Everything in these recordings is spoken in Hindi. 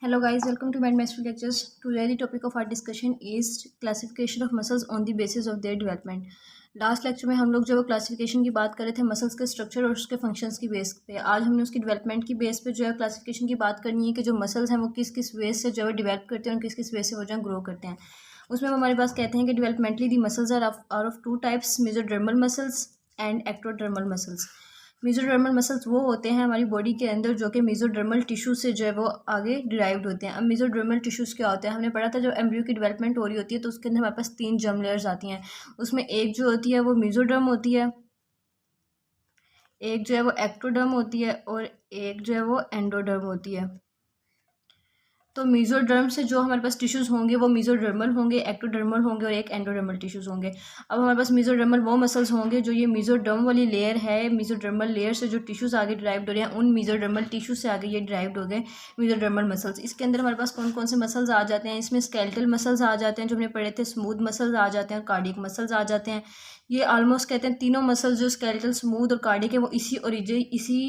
Hello guys, welcome to Mind Mastery Lectures. Today the topic of our discussion is classification of muscles on the basis of their development. Last lecture में हम लोग जो क्लासिफिकेशन की बात कर रहे थे मसल्स के स्ट्रक्चर और उसके फंक्शंस की बेस पे। आज हमने उसकी डेवलपमेंट की बेस पे जो है क्लासिफिकेशन की बात करनी है कि जो मसल्स हैं वो किस किस वेज से जो है डेवलप करते हैं और किस किस वे से वो जो है ग्रो करते हैं। उसमें हमारे पास कहते हैं कि developmentally the muscles are of two types, mesodermal muscles and ectodermal muscles. Mesodermal muscles वो होते हैं हमारी बॉडी के अंदर जो कि मेसोडर्मल टिश्यू से जो है वो आगे डिराइव्ड होते हैं। अब मेसोडर्मल टिश्यूज़ क्या होते हैं, हमने पढ़ा था जब एम्ब्रियो की डेवलपमेंट हो रही होती है तो उसके अंदर हमारे पास 3 जर्म लेयर्स आती हैं। उसमें एक जो होती है वो मेसोडर्म होती है, एक जो है वो एक्टोडर्म होती है और एक जो है वो एंडोडर्म होती है। तो मेसोडर्म से जो हमारे पास टिश्यूज़ होंगे वो मेसोडर्मल होंगे, एक्टोडर्मल होंगे और एक एंडोडर्मल टिश्यूज़ होंगे। अब हमारे पास मेसोडर्मल वो मसल्स होंगे जो ये मेसोडर्म वाली लेयर है, मेसोडर्मल लेयर से जो टिश्यूज़ आगे ड्राइव्ड हो रहे हैं उन मेसोडर्मल टिश्यू से आगे ये ड्राइव्ड हो गए मेसोडर्मल मसल्स। इसके अंदर हमारे पास कौन कौन से मसल्स आ जाते हैं, इसमें स्केलेटल मसल्स आ जाते हैं जो हमने पढ़े थे, स्मूथ मसल्स आ जाते हैं और कार्डियक मसल्स आ जाते हैं। ये ऑलमोस्ट कहते हैं तीनों मसल्स जो स्केलेटल, स्मूथ और कार्डियक है वो इसी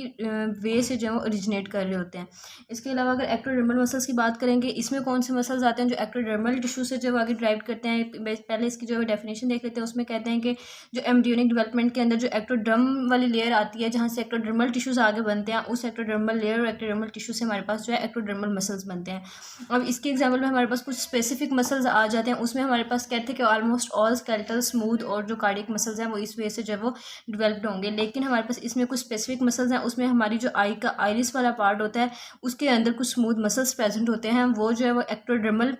वे से जो है वो ओरिजिनेट कर रहे होते हैं। इसके अलावा अगर एक्टोडर्मल मसल्स की बात करेंगे, इसमें कौन से मसल्स आते हैं जो एक्टोडर्मल टिश्यू से जो आगे ड्राइव करते हैं। पहले इसकी जो है डेफिनेशन देख लेते हैं। उसमें कहते हैं कि जो एम्ब्रियोनिक डेवलपमेंट के अंदर जो एक्टोडर्म वाली लेयर आती है जहाँ से एक्टोडर्मल टिश्यूज आगे बनते हैं, उस एक्टोडर्मल लेयर और एक्टोडर्मल टिश्यू से हमारे पास जो है एक्टोडर्मल मसल्स बनते हैं। अब इसके एग्जाम्पल में हमारे पास कुछ स्पेसिफिक मसल्स आ जाते हैं। उसमें हमारे पास कहते हैं कि ऑलमोस्ट ऑल स्केलेटल, स्मूथ और जो कार्डियक मसल्स हैं वो इस वजह से जो है वो डेवलप्ड होंगे। लेकिन हमारे पास इसमें कुछ स्पेसिफिक मसल्स हैं। उसमें हमारी जो आई का आइरिस वाला पार्ट होता है उसके अंदर कुछ स्मूथ मसल्स प्रेजेंट होते हैं, वो जो है वो एक्टोडर्मल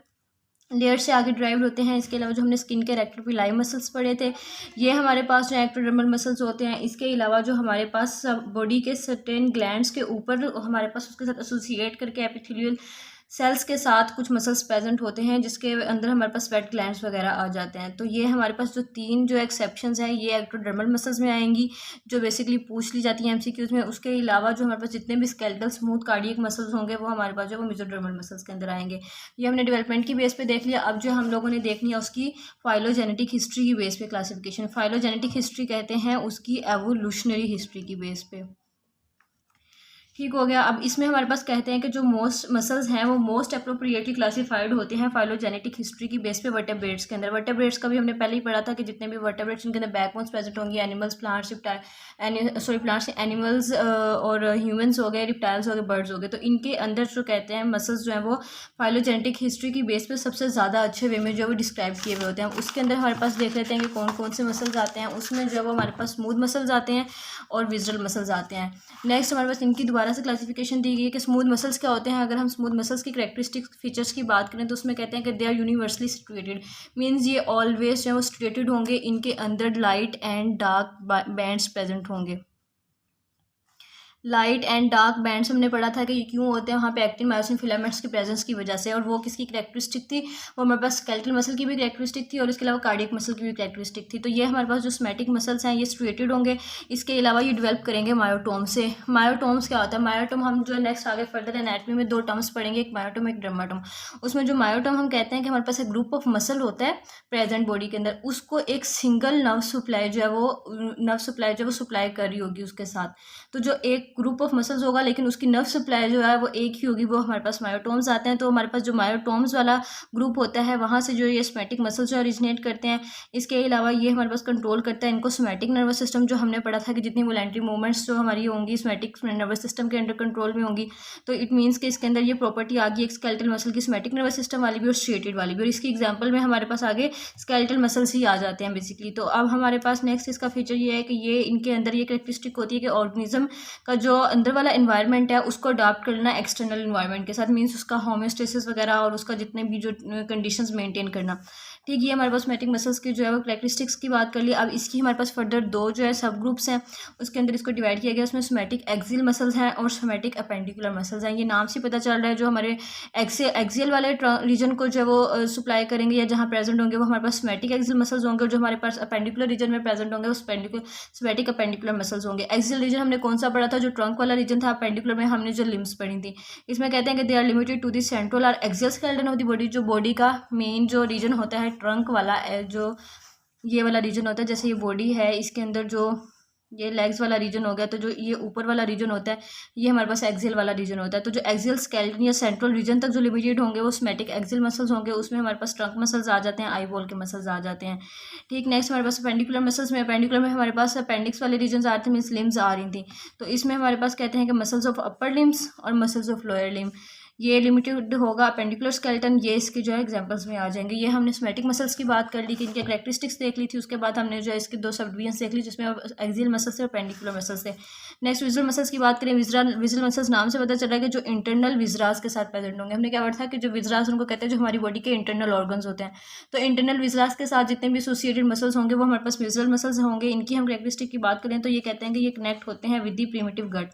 लेयर से आगे ड्राइव होते हैं। इसके अलावा जो हमने स्किन के रेक्टिकुलाई मसल्स पढ़े थे ये हमारे पास जो एक्टोडर्मल मसल्स होते हैं। इसके अलावा जो हमारे पास बॉडी के सर्टेन ग्लैंड्स के ऊपर हमारे पास उसके साथ एसोसिएट करके एपिथेलियल सेल्स के साथ कुछ मसल्स प्रेजेंट होते हैं जिसके अंदर हमारे पास स्वेट ग्लैंड्स वगैरह आ जाते हैं। तो ये हमारे पास जो 3 जो एक्सेप्शंस हैं ये एक्टोडर्मल मसल्स में आएंगी जो बेसिकली पूछ ली जाती हैं एमसीक्यूज में। उसके अलावा जो हमारे पास जितने भी स्केलेटल, स्मूथ, कार्डियक मसल्स होंगे वो हमारे पास जो वो मेसोडर्मल मसल्स के अंदर आएंगे। ये हमने डेवलपमेंट की बेस पे देख लिया। अब जो हम लोगों ने देखनी है उसकी फाइलोजेनेटिक हिस्ट्री की बेस पे क्लासिफिकेशन। फाइलोजेनेटिक हिस्ट्री कहते हैं उसकी एवोल्यूशनरी हिस्ट्री की बेस पे। ठीक हो गया। अब इसमें हमारे पास कहते हैं कि जो मोस्ट मसल्स हैं वो मोस्ट अप्रोप्रिएटली क्लासिफाइड होते हैं फाइलोजेनेटिक हिस्ट्री की बेस पे वर्टेब्रेट्स के अंदर। वर्टेब्रेट्स का भी हमने पहले ही पढ़ा था कि जितने भी वर्टेब्रेट्स उनके अंदर बैकबोन्स प्रेजेंट होंगी, एनिमल्स, प्लांट्स, प्लांट्स, एनिमल्स और ह्यूमंस हो गए, रिप्टाइल्स हो गए, बर्ड्स हो गए। तो इनके अंदर जो कहते हैं मसल्स जो हैं वो फाइलोजेनेटिक हिस्ट्री की बेस पे सबसे ज़्यादा अच्छे वे में जो वो डिस्क्राइब किए हुए होते हैं। उसके अंदर हमारे पास देख लेते हैं कि कौन कौन से मसल्स आते हैं। उसमें जो है वो हमारे पास स्मूथ मसल्स आते हैं और विज़रल मसल्स आते हैं। नेक्स्ट हमारे पास इनकी दोबारा से क्लासिफिकेशन दी गई है कि स्मूथ मसल्स क्या होते हैं। अगर हम स्मूथ मसल्स की कैरेक्टरिस्टिक फीचर्स की बात करें तो उसमें कहते हैं कि they are universally situated, means ये ऑलवेज जो है वो सिचुएटेड होंगे, इनके अंदर light and dark bands present होंगे। लाइट एंड डार्क बैंड्स हमने पढ़ा था कि ये क्यों होते हैं, वहाँ पे एक्टिन मायोसिन फिलामेंट्स की प्रेजेंस की वजह से। और वो किसकी कैरेक्टरिस्टिक थी, वो हमारे पास स्केलेटल मसल की भी कैरेक्टरिस्टिक थी और इसके अलावा कार्डियक मसल की भी कैरेक्टरिस्टिक थी। तो ये हमारे पास जो सोमैटिक मसल्स हैं ये स्ट्रेटेड होंगे। इसके अलावा ये डेवलप करेंगे मायोटोम से। मायोटोम्स क्या होता है, मायोटोम हम जो नेक्स्ट आगे फर्दर एनाटमी में 2 टर्म्स पढ़ेंगे, एक मायोटोम एक डर्माटोम। उसमें जो मायोटोम हम कहते हैं कि हमारे पास एक ग्रुप ऑफ मसल होता है प्रेजेंट बॉडी के अंदर, उसको एक सिंगल नर्व सप्लाई जो है वो सप्लाई कर रही होगी उसके साथ। तो जो एक ग्रुप ऑफ मसल्स होगा लेकिन उसकी नर्व सप्लाई जो है वो एक ही होगी, वो हमारे पास मायोटोम्स आते हैं। तो हमारे पास जो मायोटोम्स वाला ग्रुप होता है वहाँ से जो ये सोमैटिक मसल्स जो ओरिजिनेट करते हैं। इसके अलावा ये हमारे पास कंट्रोल करता है इनको सोमैटिक नर्वस सिस्टम, जो हमने पढ़ा था कि जितनी वोलेंट्री मूवमेंट्स जो हमारी होंगी सोमैटिक नर्वस सिस्टम के अंडर कंट्रोल में होंगी। तो इट मीन्स कि इसके अंदर ये प्रॉपर्टी आ गई एक स्केलेटल मसल की, सोमैटिक नर्वस सिस्टम वाली भी और स्ट्रेटेड वाली भी। और इसकी एग्जाम्पल में हमारे पास आगे स्केलेटल मसल्स ही आ जाते हैं बेसिकली। तो अब हमारे पास नेक्स्ट इसका फीचर ये है कि ये इनके अंदर ये कैरेक्टरिस्टिक होती है कि ऑर्गेनिज्म का जो अंदर वाला इन्वायरमेंट है उसको अडॉप्ट करना एक्सटर्नल इन्वायरमेंट के साथ, मीन्स उसका होम्योस्टेसिस वगैरह और उसका जितने भी जो कंडीशंस मेंटेन करना। ठीक, ये हमारे पास सोमैटिक मसल्स की जो है वो कैरेक्टरिस्टिक्स की बात कर ली। अब इसकी हमारे पास फर्दर 2 जो है सब ग्रुप्स हैं, उसके अंदर इसको डिवाइड किया गया। उसमें सोमैटिक एक्सियल मसल्स हैं और सोमैटिक अपेंडिकुलर मसल्स हैं। ये नाम से पता चल रहा है जो हमारे एक्सियल वाले रीजन को जो है वो सप्लाई करेंगे या जहाँ प्रेजेंट होंगे वो हमारे पास सोमैटिक एक्सियल मसल्स होंगे, और जो हमारे पास अपेंडिकुलर रीजन में प्रेजेंट होंगे वो सोमैटिक अपेंडिकुलर मसल्स होंगे। एक्सियल रीजन हमने कौन सा पढ़ा था, जो ट्रंक वाला रीजन था। अपेंडिकुलर में हमने जो लिम्स पढ़ी थी। इसमें कहते हैं कि they are limited to the central और axial skeleton of the body, जो बॉडी का मेन जो रीजन होता है ट्रंक वाला, जो ये वाला रीजन होता है। जैसे ये बॉडी है इसके अंदर जो ये लेग्स वाला रीजन हो गया। तो जो ये ऊपर वाला रीजन होता है ये हमारे पास एक्सियल वाला रीजन होता है। तो जो एक्सियल स्केलेटन या सेंट्रल रीजन तक जो लिमिटेड होंगे वो स्मैटिक एक्सियल मसल्स होंगे, उसमें हमारे पास ट्रंक मसल्स आ जाते हैं, आई बॉल के मसल्स आ जाते हैं। ठीक, नेक्स्ट हमारे पास अपेंडिकुलर मसल्स में, अपेंडिकुलर में हमारे पास अपेंडिक्स वाले रीजन आ रहे थे, मीन्स लिम्स आ रही थी। तो इसमें हमारे पास कहते हैं कि मसल्स ऑफ अपर लिम्स और मसल्स ऑफ लोअर लिम, ये लिमिटेड होगा अपेंडिकुलर स्केलेटन, ये इसके जो है एग्जांपल्स में आ जाएंगे। ये हमने स्मैटिक मसल्स की बात कर ली कि इनके कैरेक्टरिस्टिक्स देख ली थी, उसके बाद हमने जो है इसके 2 सब डिवीजन देख ली जिसमें एक्सियल मसल्स थे और अपेंडिकुलर मसल्स थे। नेक्स्ट विजुअल मसल्स की बात करें, विजुअल मसल्स नाम से पता चला है कि जो इंटरनल विजरास के साथ प्रेजेंट होंगे। हमने क्या पढ़ा था कि जो विजरास उनको कहते हैं जो हमारी बॉडी के इंटरनल ऑर्गन्स होते हैं। तो इंटरनल विजरास के साथ जितने भी एसोसिएटेड मसल्स होंगे वो हमारे पास विजुअल मसल्स होंगे। इनकी हम कैरेक्टरिस्टिक की बात करें तो ये कहते हैं कि ये कनेक्ट होते हैं with the primitive gut.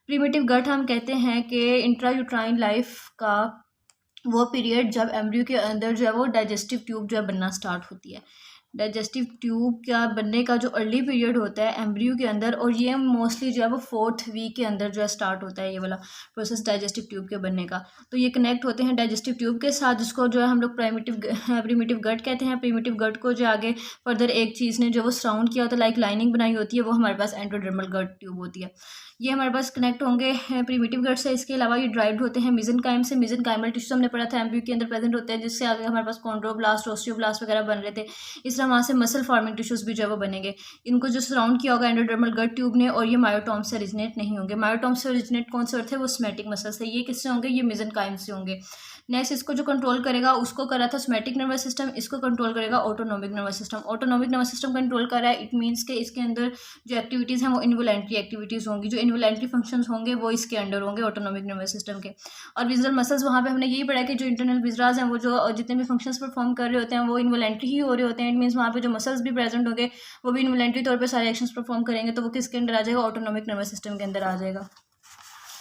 Primitive gut हम कहते हैं कि इंट्रायूट्राइन लाइफ का वो पीरियड जब एम्ब्रियो के अंदर जो है वो डाइजेस्टिव ट्यूब जो है बनना स्टार्ट होती है। डाइजेस्टिव ट्यूब का बनने का जो अर्ली पीरियड होता है एम्ब्रियो के अंदर, और ये मोस्टली जो है वो 4th वीक के अंदर जो है स्टार्ट होता है ये वाला प्रोसेस डाइजेस्टिव ट्यूब के बनने का। तो ये कनेक्ट होते हैं डाइजेस्टिव ट्यूब के साथ, जिसको जो है हम लोग प्रिमिटिव गट कहते हैं। प्रिमिटिव गट को जो आगे फर्दर एक चीज़ ने जो वो सराउंड किया होता है, लाइक लाइनिंग बनाई होती है, वो हमारे पास एंडोडर्मल गट ट्यूब होती है। ये हमारे पास कनेक्ट होंगे प्रिमिटिव गट से। इसके अलावा ये ड्राइव्ड होते हैं मेसेनकाइम से। मेसेनकाइमल टिश्यू हमने पढ़ा था एम्ब्रियो के अंदर प्रेजेंट होते हैं, जिससे आगे हमारे पास कॉन्ड्रोब्लास्ट, ओस्टियोब्लास्ट वगैरह बन रहे थे। इस तरह वहाँ से मसल फॉर्मिंग टिश्यूज भी जो है वो बनेंगे। इनको जो सराउंड किया होगा एंडोडर्मल गट ट्यूब ने, और ये मायोटॉम से ओरिजिनेट नहीं होंगे। मायोटॉम से ओरिजिनेट कौन से थे, वो स्मैटिक मसल्स थे। ये किससे होंगे, ये मेसेनकाइम से होंगे। नेक्स्ट इसको जो कंट्रोल करेगा उसको करा था सोमैटिक नर्वस सिस्टम, इसको कंट्रोल करेगा autonomic nervous system. Autonomic nervous system control कर रहा है, इट मीन्स के इसके अंदर जो एक्टिविटीज़ हैं वो इनवॉलेंट्री एक्टिविटीज़ होंगी। जो इनवॉलेंट्री फंक्शंस होंगे वो इसके अंडर होंगे ऑटोनॉमिक नर्वस सिस्टम के। और विजुअल मसल्स वहाँ पे हमने यही पढ़ा कि जो इंटरनल विजराज हैं वो जो जितने भी फंक्शंस परफॉर्म कर रहे होते हैं वो इनवॉलेंट्री ही हो रहे होते हैं। इट मीन्स वहाँ पे जो मसल्स भी प्रेजेंट होंगे वो भी इनवॉलेंट्री तौर पर सारे एक्शंस परफॉर्म करेंगे, तो वो किसके अंदर आ जाएगा, ऑटोनॉमिक नर्वस सिस्टम के अंदर आ जाएगा।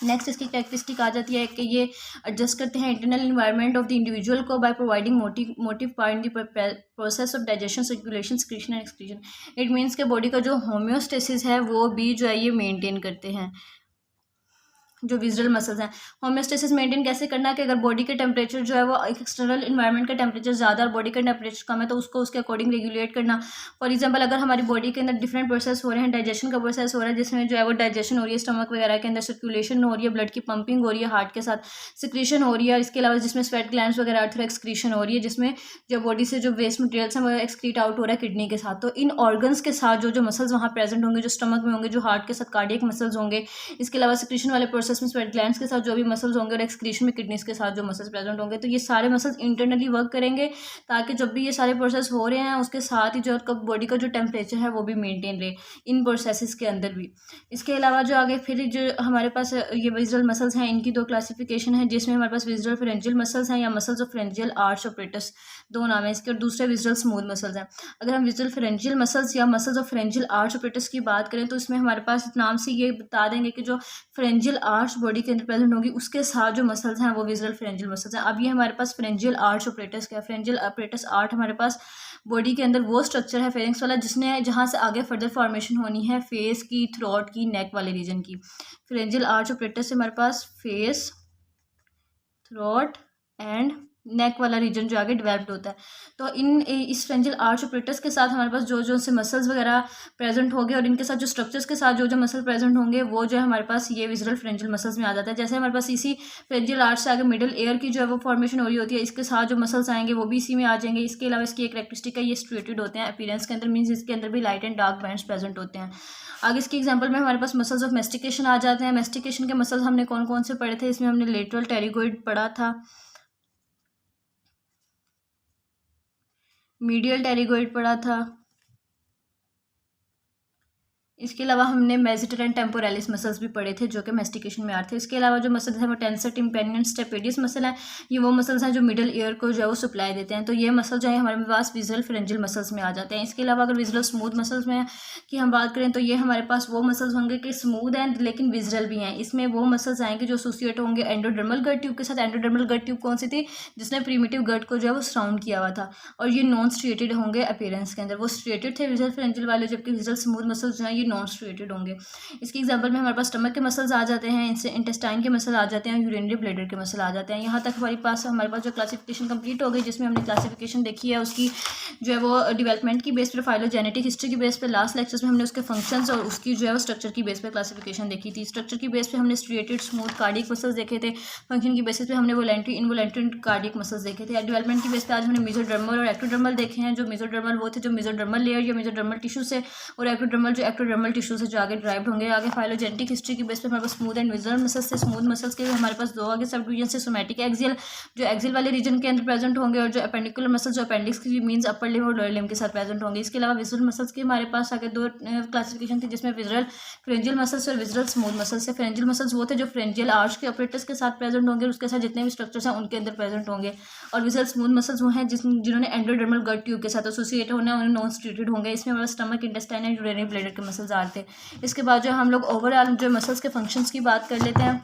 नेक्स्ट इसकी कैरेक्टरिस्टिक आ जाती है कि ये एडजस्ट करते हैं internal environment of the individual को by providing motive part in the process of digestion, circulation, secretion and excretion. It means के बॉडी का जो होम्योस्टेसिस है वो भी जो है ये मेंटेन करते हैं। जो विजुअल मसल्स हैं, होम्योस्टेसिस मेंटेन कैसे करना है कि अगर बॉडी के टेम्परेचर जो है वो एक्सटर्नल इन्वायरमेंट का टेम्परेचर ज़्यादा और बॉडी का टेम्परेचर कम है तो उसको उसके अकॉर्डिंग रेगुलेट करना। फॉर एग्जांपल अगर हमारी बॉडी के अंदर डिफरेंट प्रोसेस हो रहे हैं, डाइजेशन का प्रोसेस हो रहा है जिसमें जो है वो डाइजेशन हो रही है, स्टमक वगैरह के अंदर सर्कुलेशन हो रही है, ब्लड की पंपिंग हो रही है, हार्ट के साथ सिक्रीशन हो रही है, इसके अलावा जिसमें स्वेट ग्लैंड्स वगैरह अर्थर एक्सक्रीशन हो रही है, जिसमें जो बॉडी से जो वेस्ट मटेरियल्स हैं वो एक्सक्रीट आउट हो रहा है किडनी के साथ। तो इन ऑर्गन्स के साथ जो मसल्स वहाँ प्रेजेंट होंगे, जो स्टमक में होंगे, जो हार्ट के साथ कार्डियक मसल्स होंगे, इसके अलावा सिक्रीशन वाले प्रोसेस में स्वेट ग्लैंड्स के साथ जो भी मसल्स होंगे और एक्सक्रीशन में किडनीज के साथ जो मसल्स प्रेजेंट होंगे, तो ये सारे मसल्स इंटरनली वर्क करेंगे ताकि जब भी ये सारे प्रोसेस हो रहे हैं उसके साथ ही जो बॉडी का जो टेम्परेचर है वो भी मेंटेन रहे इन प्रोसेसेस के अंदर भी। इसके अलावा जो आगे फिर जो हमारे पास ये विजुअल मसल्स हैं, इनकी 2 क्लासिफिकेशन है, जिसमें हमारे पास विजुअल फेरेंजियल मसल्स हैं या muscles of pharyngeal arch apparatus, 2 नाम है इसके, और दूसरे विजुअल स्मूथ मसल्स हैं। अगर हम विजुअल फेरेंजियल मसल्स या muscles of pharyngeal arch apparatus की बात करें तो इसमें हमारे पास नाम से ये बता देंगे कि जो फेरेंजियल आर्च बॉडी के अंदर प्रेजेंट होगी उसके साथ जो मसल्स हैं वो विजुअल फेरेंजियल मसल्स हैं। अब ये हमारे पास फेरेंजियल आर्च ऑपरेटस क्या, फेरेंजियल ऑपरेटस आर्ट हमारे पास बॉडी के अंदर वो स्ट्रक्चर है फेरिंग्स वाला जिसने जहाँ से आगे फर्दर फॉर्मेशन होनी है फेस की, थ्रोट की, नेक वाले रीजन की। फेरेंजियल आर्च ऑपरेटस से हमारे पास फेस, थ्रोट एंड नेक वाला रीजन जो आगे डेवलप्ड होता है। तो इस फेरेंजियल आर्च ऑपरेटस के साथ हमारे पास जो से मसल्स वगैरह प्रेजेंट होंगे और इनके साथ जो स्ट्रक्चर्स के साथ जो मसल प्रेजेंट होंगे वो जो है हमारे पास ये विजुअल फेरेंजियल मसल्स में आ जाता है। जैसे हमारे पास इसी फेरेंजियल आर्च से आगे मिडिल एयर की जो है वो फॉर्मेशन हो रही होती है, इसके साथ जो मसल्स आएंगे वो भी इसी में आ जाएंगे। इसके अलावा इसकी एक कैरेक्टरिस्टिक है, ये स्ट्रेटेड होते हैं अपीयरेंस के अंदर, मीन्स इसके अंदर भी light and dark bands present होते हैं। आगे इसकी एग्जांपल में हमारे पास मसल्स ऑफ मेस्टिकेशन आ जाते हैं। मेस्टिकेशन के मसल्स हमने कौन कौन से पढ़े थे, इसमें हमने लेटरल टेरिगोइड पढ़ा था, मीडियल टेरिगोइड पढ़ा था, इसके अलावा हमने मेजिटर एंड टेम्पोरालिस मसल्स भी पढ़े थे जो कि मेस्टिकेशन में आ रहे थे। इसके अलावा जो मसल्स हैं वो टेंसर, टिम्पेनियन, स्टेपेडियस मसल हैं, ये वो मसल्स हैं जो मिडिल ईयर को जो है वो सप्लाई देते हैं। तो ये मसल जो है हमारे पास विजुअल फेरेंजियल मसल्स में आ जाते हैं। इसके अलावा अगर विजुअल स्मूथ मसल्स में की हम बात करें तो ये हमारे पास वो मसल्स होंगे कि स्मूथ हैं लेकिन विजुअल भी हैं। इसमें वो मसल्स आएंगे जो एसोसिएट होंगे एंडोडर्मल गट ट्यूब के साथ। एंडोडर्मल गट ट्यूब कौन सी थी, जिसने प्रीमिटिव गट को जो है वो सराउंड किया हुआ था, और ये नॉन स्ट्रेटेड होंगे अपीयरेंस के अंदर, वो स्ट्रेटेड थे विजुअल फेरेंजियल वाले, जबकि विजुअल स्मूथ मसल्स जो है ये नॉन स्ट्रिएटेड होंगे। इसकी एग्जांपल में हमारे पास स्टमक के मसल्स आ जाते हैं, इससे इंटेस्टाइन के मसल आ जाते हैं, यूरिनरी ब्लैडर के मसल आ जाते हैं। यहाँ तक हमारे पास जो क्लासिफिकेशन कंप्लीट हो गई, जिसमें हमने क्लासिफिकेशन देखी है उसकी जो है वो डेवलपमेंट की बेस पर, फाइलोजेनेटिक हिस्ट्री की बेस पर। लास्ट लेक्चर्स में हमने उसके फंक्शंस और उसकी जो है वो स्ट्रक्चर की बेस पर क्लासिफिकेशन देखी थी। स्ट्रक्चर की बेस पे हमने स्ट्रिएटेड, स्मूथ कार्डियक मसल्स देखे थे। फंक्शन की बेसिस पे हमने वोलेंट्री, इनवोलेंट्री कार्डियक मसल्स देखे थे। डेवलपमेंट की बेस पे आज हमने मेसोडर्मल और एक्टोडर्मल देखे हैं। जो मेसोडर्मल वो थे जो मेसोडर्मल लेयर या मेसोडर्मल टिश्यू से, और एक्टोडर्मल जो एक्टोडर्मल टिश्यू से जो आगे ड्राइव होंगे। आगे फाइलोजेनेटिक हिस्ट्री की बेस पे हमारे पास स्मूथ एंड विजुअल मसल्स थे। स्मूथ मसल्स के हमारे पास दो आगे सब डिवीजन से, सोमैटिक एक्सियल जो एक्सियल वाले रीजन के अंदर प्रेजेंट होंगे, और जो अपेंडिकुलर मसल्स जो अपेंडिक्स की मींस अपर लिम्ब और लोअर लिम्ब के साथ प्रेजेंट होंगे। इसके अलावा विजुअल मसल्स की हमारे पास आगे दो क्लासिफिकेशन थी, जिसमें विजुअल फ्रेंजियल मसल्स और विजुअल स्मूथ मसल्स से। फ्रेंजियल मसल्स वो थे जो फ्रेंजियल आर्च के ऑपरेटर्स के साथ प्रेजेंट होंगे, उसके साथ जितने भी स्ट्रक्चर्स हैं उनके अंदर प्रेजेंट होंगे। और विजुअल स्मूथ मसल्स वो हैं जिन्होंने एंडोडर्मल गट ट्यूब के साथ एसोसिएट होना है, उन्हें नॉन स्ट्रिएटेड होंगे। इसमें हमारे stomach, intestine and urinary bladder के मसल्स आते हैं। इसके बाद जो हम लोग ओवरऑल जो मसल्स के फंक्शंस की बात कर लेते हैं।